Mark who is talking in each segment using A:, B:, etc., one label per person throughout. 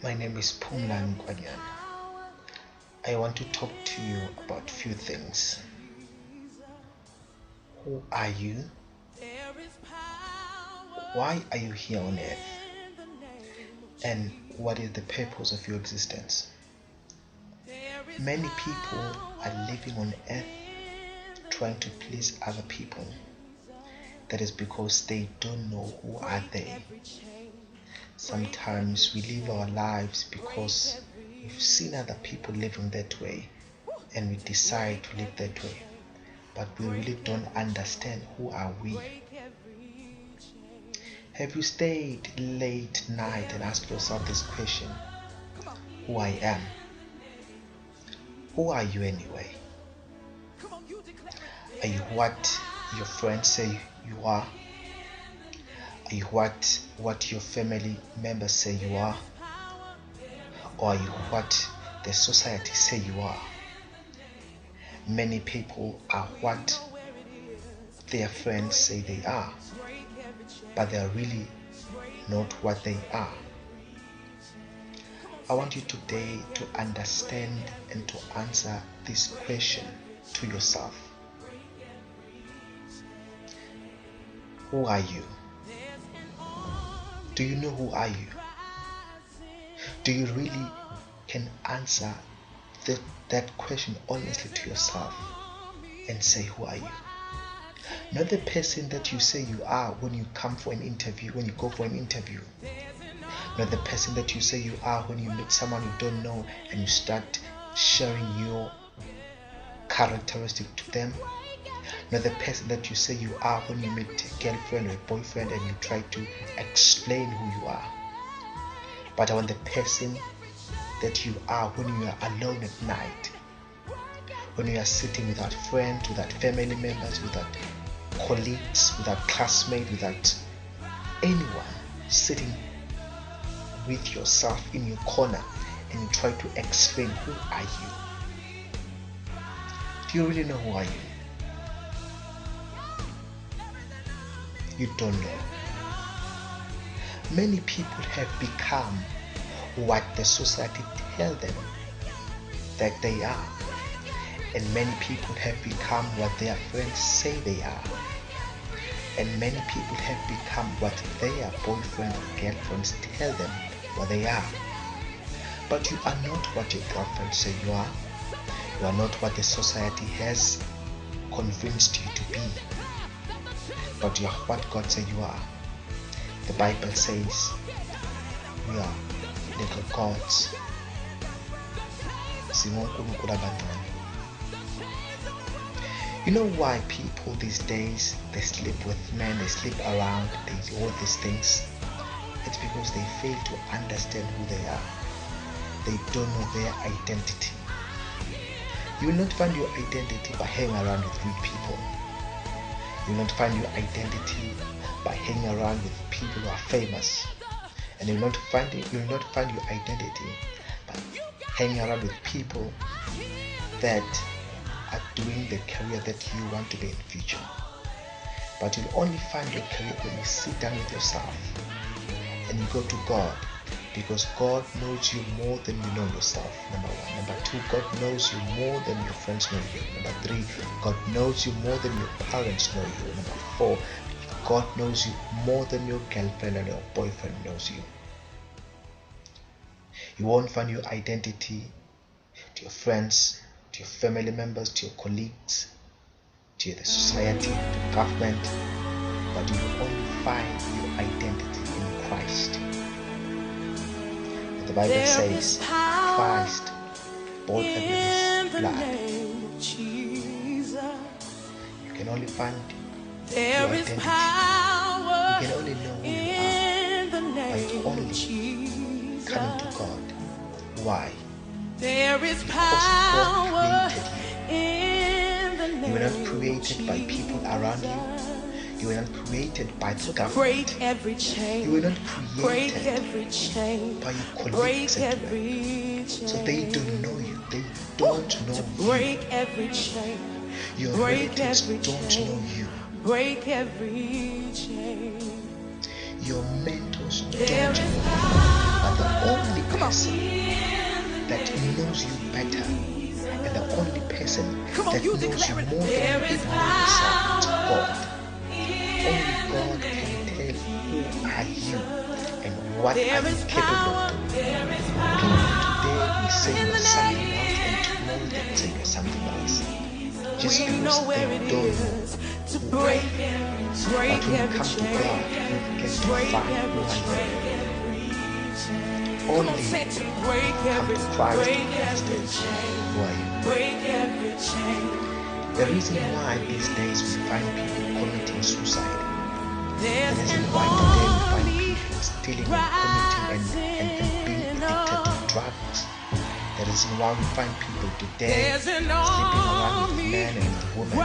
A: My name is Phumlani Nkwanyan. I want to talk to you about few things. Who are you? Why are you here on earth? And what is the purpose of your existence? Many people are living on earth trying to please other people. That is because they don't know who are they. Sometimes we live our lives because we've seen other people living that way and we decide to live that way, but we really don't understand who are we. Have you stayed late night and asked yourself this question, who I am? Who are you anyway? Are you what your friends say you are? Are you what your family members say you are? Or are you what the society say you are? Many people are what their friends say they are, but they are really not what they are. I want you today to understand and to answer this question to yourself. Who are you? Do you know who are you? Do you really can answer that question honestly to yourself and say, who are you? Not the person that you say you are when you come for an interview, when you go for an interview. Not the person that you say you are when you meet someone you don't know and you start sharing your characteristic to them. Not the person that you say you are when you meet a girlfriend or a boyfriend and you try to explain who you are. But I want the person that you are when you are alone at night, when you are sitting without friends, without family members, without colleagues, without classmates, without anyone, sitting with yourself in your corner and you try to explain who are you. Do you really know who are you? You don't know. Many people have become what the society tell them that they are, and many people have become what their friends say they are, and many people have become what their boyfriend or girlfriends tell them what they are. But you are not what your girlfriend say you are. You are not what the society has convinced you to be, but you are what God said you are. The Bible says we are little gods. You know why people these days, they sleep with men, they sleep around, they do all these things? It's because they fail to understand who they are. They don't know their identity. You will not find your identity by hanging around with weak people. You will not find your identity by hanging around with people who are famous. And you will not find your identity by hanging around with people that are doing the career that you want to be in the future. But you'll only find your career when you sit down with yourself and you go to God, because God knows you more than you know yourself. Number one. Number two, God knows you more than your friends know you. Number three, God knows you more than your parents know you. Number four, God knows you more than your girlfriend and your boyfriend knows you. You won't find your identity to your friends, to your family members, to your colleagues, to the society, to government, but you will only find your identity in Christ. And the Bible says Christ bought everything with blood. You can only find your identity. You can only know who you are by only coming to God. Why? Because God created you. You were not created by people around you. You were not created by the government. You were not created by your colleagues at work. So they don't know you. They don't know you. Your relatives don't know you.
B: Break every chain.
A: Your mentors don't know you. But the only person that knows you better, and the only person that knows you more than you even know yourself, is God. Only God can tell who are you and what are you capable of doing. People today we say you're something else, and tomorrow they say you're something else. Just because they don't know who are you. But when you come to God, you get to find who are you. Only come to Christ to understand who are you. The reason why these days we find people committing suicide, the reason why today we find people stealing and committing and being addicted to drugs, the reason why we find people today sleeping around with men and with women,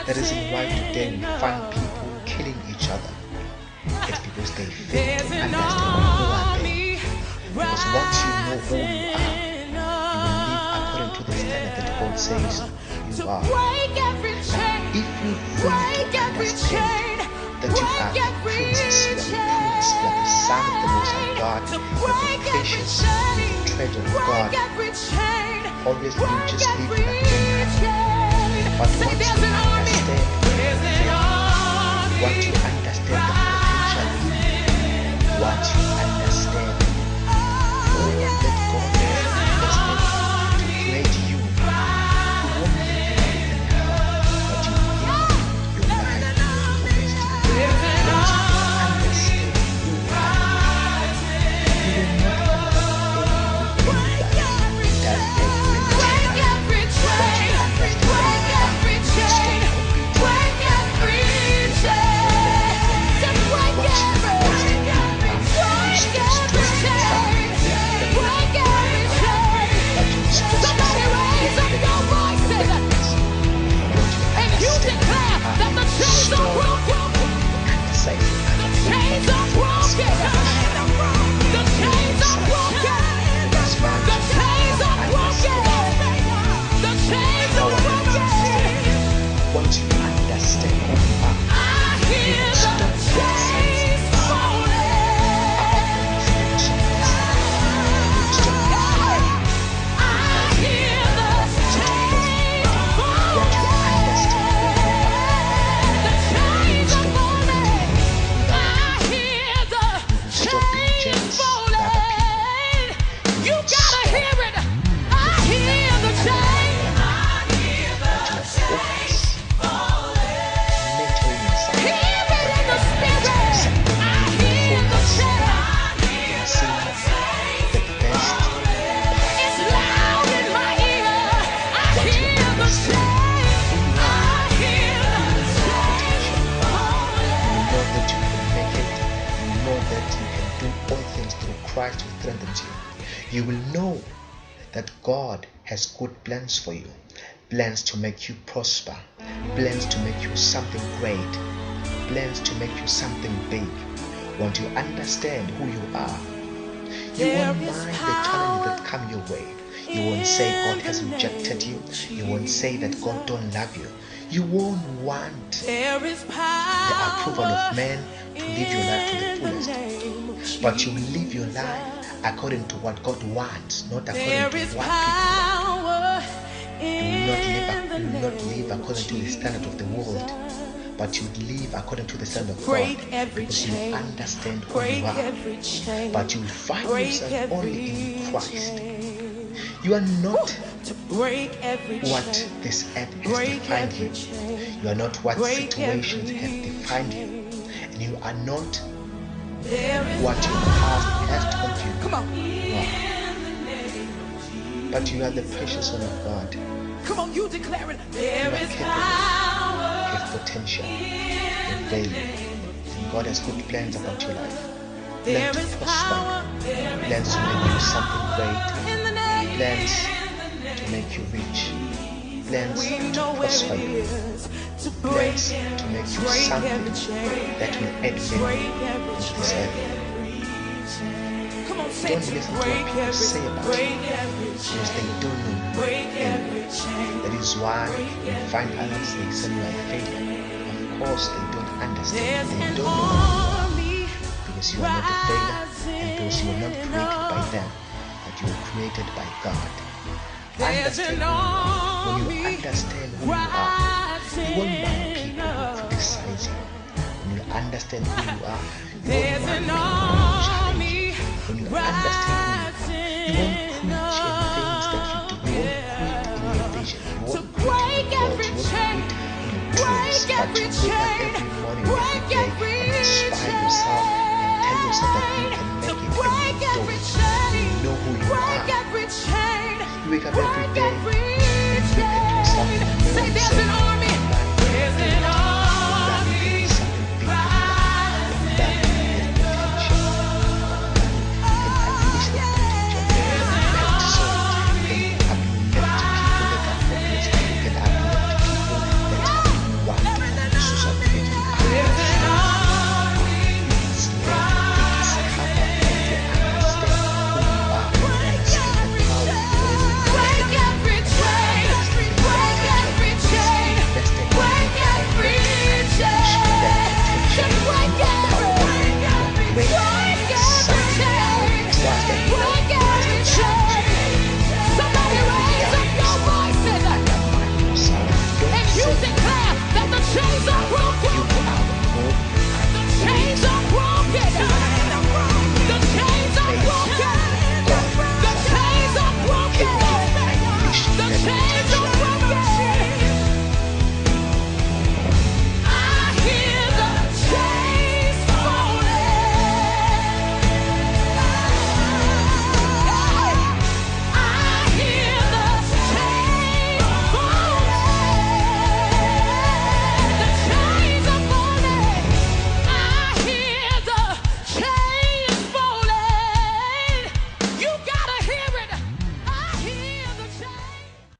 A: the reason why today we find people killing each other, it's because they fail to understand who are they. Because once you know who you are, you will live according to the standard that God says you are. Now, if you really understand that you are the princess, you are the prince, you are the son of the Most High God, you are the precious, the treasure of God, obviously you just live in a clean heart. But once you understand what you understand the potential, once you understand all that God has invested to create you, you won't live your life in hell, but you will live your life in honesty. Once you understand who you are, you will not compare anybody that has been taken. Once you understand who you are, you will stop Christ who strengthens you. You will know that God has good plans for you, plans to make you prosper, plans to make you something great, plans to make you something big. Once you understand who you are, you won't mind the challenges that come your way. You won't say God has rejected you. You won't say that God don't love you. You won't want the approval of men to live your life to the fullest. But you will live your life according to what God wants, not according to what people want. You will not live according to the standard of the world, but you live according to the standard of God, because you understand who you are. But you will find yourself only in Christ. You are not what this earth has defined you. You are not what situations have defined you. And you are not what your past has told you.
B: Come on.
A: You are. But you are the precious Son of God.
B: Come on, you declare it.
A: You are capable. You have potential. You have value. And God has good plans about your life. Plans to prosper. Plans to make you something great. Plans to make you rich. Plans to prosper you. Plans to make you something that will add value into this earth. Don't listen to what people say about you, because they don't know you. That is why you find others, they say you are a failure. Of course they don't understand. They don't know who you are, because you are not a failure. and those you are not created by them, but you are created by God. Understand who you are. When you understand who you are, you won't mind people who criticize you. When you understand who you are, you won't mind people who challenge you. When you understand who you are, you won't preach in things that you do. You won't quit in your vision. You won't quit in your thoughts. You won't quit in your dreams. But you wake up every morning, every day, and inspire yourself and tell yourself that you can make it, and you don't. You know who you are. You wake up every day